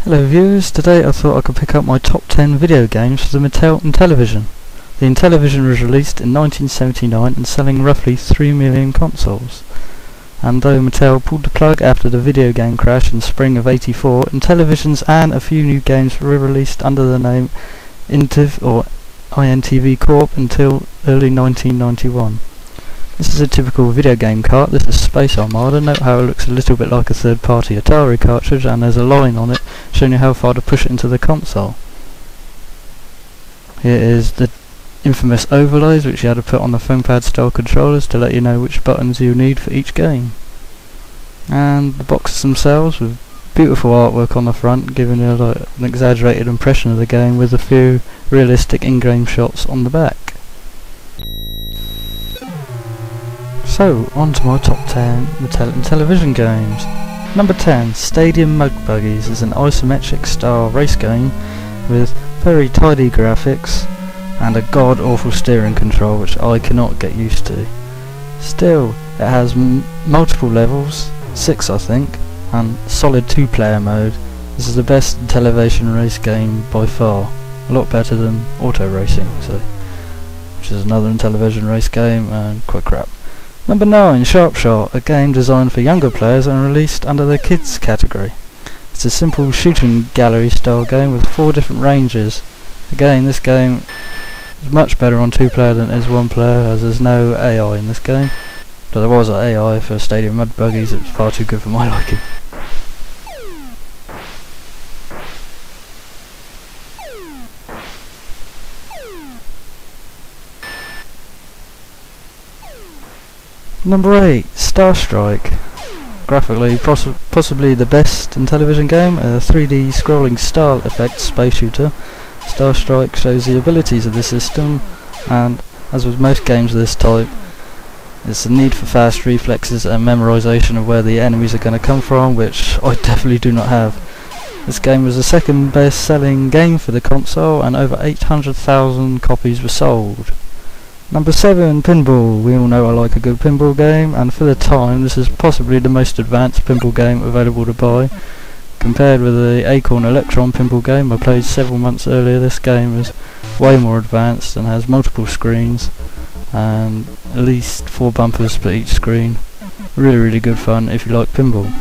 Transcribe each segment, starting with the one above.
Hello viewers, today I thought I could pick up my top 10 video games for the Mattel Intellivision. The Intellivision was released in 1979 and selling roughly 3 million consoles. And though Mattel pulled the plug after the video game crash in spring of '84, Intellivisions and a few new games were released under the name INTV Corp until early 1991. This is a typical video game cart. This is Space Armada. Note how it looks a little bit like a third-party Atari cartridge, and there's a line on it showing you how far to push it into the console. Here is the infamous overlays which you had to put on the phone-pad style controllers to let you know which buttons you need for each game. And the boxes themselves with beautiful artwork on the front, giving you like an exaggerated impression of the game with a few realistic in-game shots on the back. So, on to my top 10 Mattel Intellivision games. Number 10, Stadium Mud Buggies is an isometric style race game with very tidy graphics and a god-awful steering control which I cannot get used to. Still, it has multiple levels, 6 I think, and solid 2-player mode. This is the best Intellivision race game by far, a lot better than Auto Racing, which is another Intellivision race game and quite crap. Number 9, Sharp Shot, a game designed for younger players and released under the kids category. It's a simple shooting gallery style game with 4 different ranges. Again, this game is much better on 2-player than it is 1-player, as there's no AI in this game. But there was an AI for Stadium Mud Buggies. It was far too good for my liking. Number 8, Star Strike. Graphically, possibly the best Intellivision game, a 3D scrolling style effect space shooter. Star Strike shows the abilities of the system, and as with most games of this type, it's the need for fast reflexes and memorization of where the enemies are going to come from, which I definitely do not have. This game was the second best selling game for the console, and over 800,000 copies were sold. Number 7, Pinball. We all know I like a good pinball game, and for the time this is possibly the most advanced pinball game available to buy. Compared with the Acorn Electron pinball game I played several months earlier, this game is way more advanced and has multiple screens and at least 4 bumpers per each screen. Really good fun if you like pinball.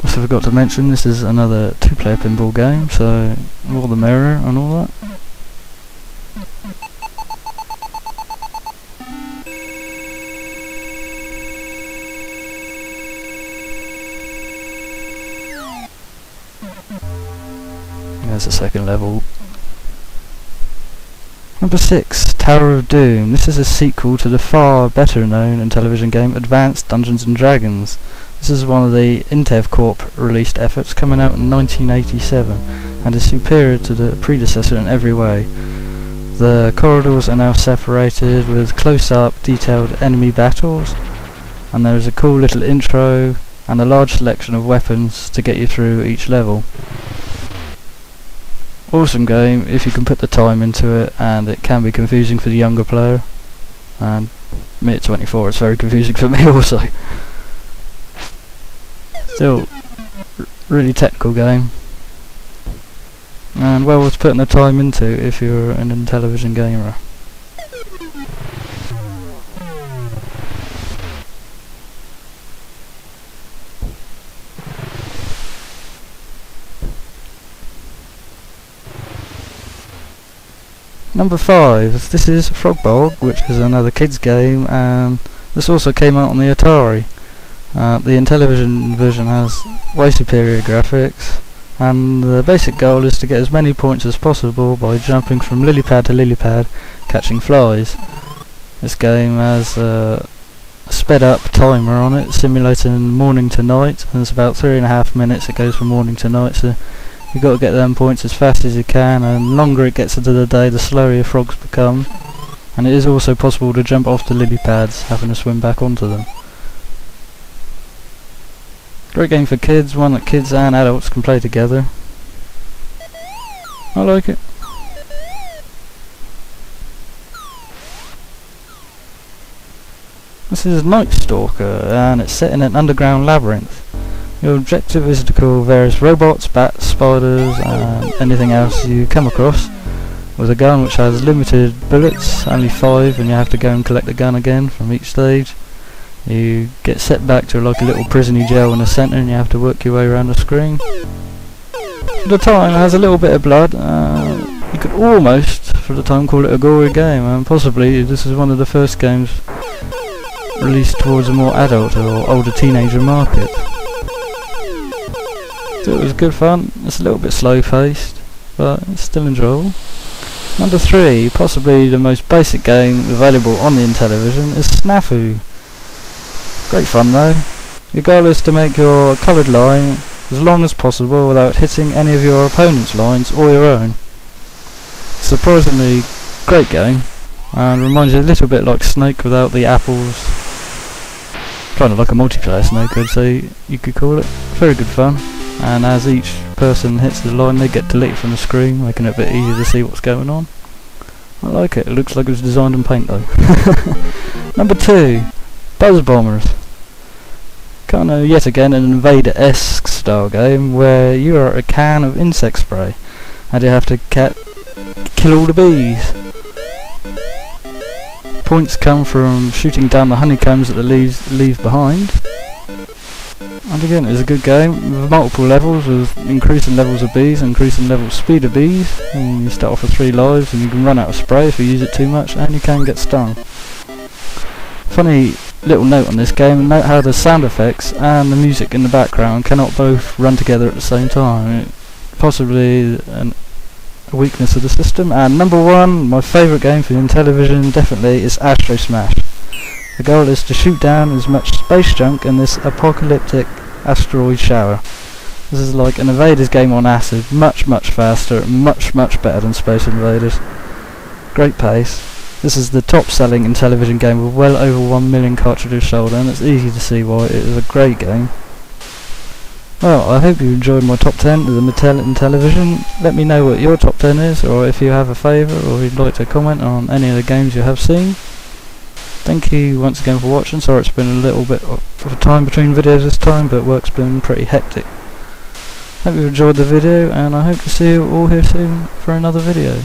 Also forgot to mention this is another 2-player pinball game, so more the merrier and all that. There's the second level. Number 6, Tower of Doom. This is a sequel to the far better known Intellivision game Advanced Dungeons & Dragons. This is one of the Intev Corp released efforts, coming out in 1987, and is superior to the predecessor in every way. The corridors are now separated with close-up detailed enemy battles, and there is a cool little intro and a large selection of weapons to get you through each level. Awesome game if you can put the time into it, and it can be confusing for the younger player, and me at 24 it's very confusing for me also. Still, really technical game, and well worth putting the time into if you're an Intellivision gamer. Number 5, this is Frogbog, which is another kids game, and this also came out on the Atari. The Intellivision version has way superior graphics, and the basic goal is to get as many points as possible by jumping from lily pad to lily pad, catching flies. This game has a sped up timer on it, simulating morning to night, and it's about 3.5 minutes it goes from morning to night, so you've got to get them points as fast as you can, and the longer it gets into the day the slower your frogs become. And it is also possible to jump off the lily pads, having to swim back onto them. Great game for kids, one that kids and adults can play together. I like it. This is Night Stalker, and it's set in an underground labyrinth. Your objective is to kill various robots, bats, spiders, and anything else you come across with a gun which has limited bullets, only 5, and you have to go and collect the gun again from each stage. You get set back to like a little prisony jail in the centre, and you have to work your way around the screen. For the time, it has a little bit of blood. You could almost, for the time, call it a gory game, and possibly this is one of the first games released towards a more adult or older teenager market. So it was good fun. It's a little bit slow paced, but it's still enjoyable. Number 3, possibly the most basic game available on the Intellivision, is Snafu. Great fun though. Your goal is to make your coloured line as long as possible without hitting any of your opponent's lines or your own. Surprisingly great game, and reminds you a little bit like Snake without the apples. Kind of like a multiplayer Snake, I'd say you could call it. Very good fun, and as each person hits the line they get deleted from the screen, making it a bit easier to see what's going on. I like it. It looks like it was designed in paint though. Number 2, Buzz Bombers. Kind of yet again an Invader-esque style game where you are a can of insect spray and you have to kill all the bees. Points come from shooting down the honeycombs that the leaves leave behind. And again, it's a good game with multiple levels, with increasing levels of bees, increasing level speed of bees, and you start off with 3 lives and you can run out of spray if you use it too much, and you can get stung. Funny little note on this game, note how the sound effects and the music in the background cannot both run together at the same time. Possibly a weakness of the system. And number 1, my favourite game for Intellivision definitely, is Astro Smash. The goal is to shoot down as much space junk in this apocalyptic asteroid shower. This is like an Invaders game on acid, much faster, and much better than Space Invaders. Great pace. This is the top selling Intellivision game with well over 1 million cartridges sold, and it's easy to see why. It is a great game. Well, I hope you enjoyed my top 10 of the Intellivision. Let me know what your top 10 is, or if you have a favourite, or you'd like to comment on any of the games you have seen. Thank you once again for watching. Sorry it's been a little bit of time between videos this time, but work's been pretty hectic. Hope you enjoyed the video, and I hope to see you all here soon for another video.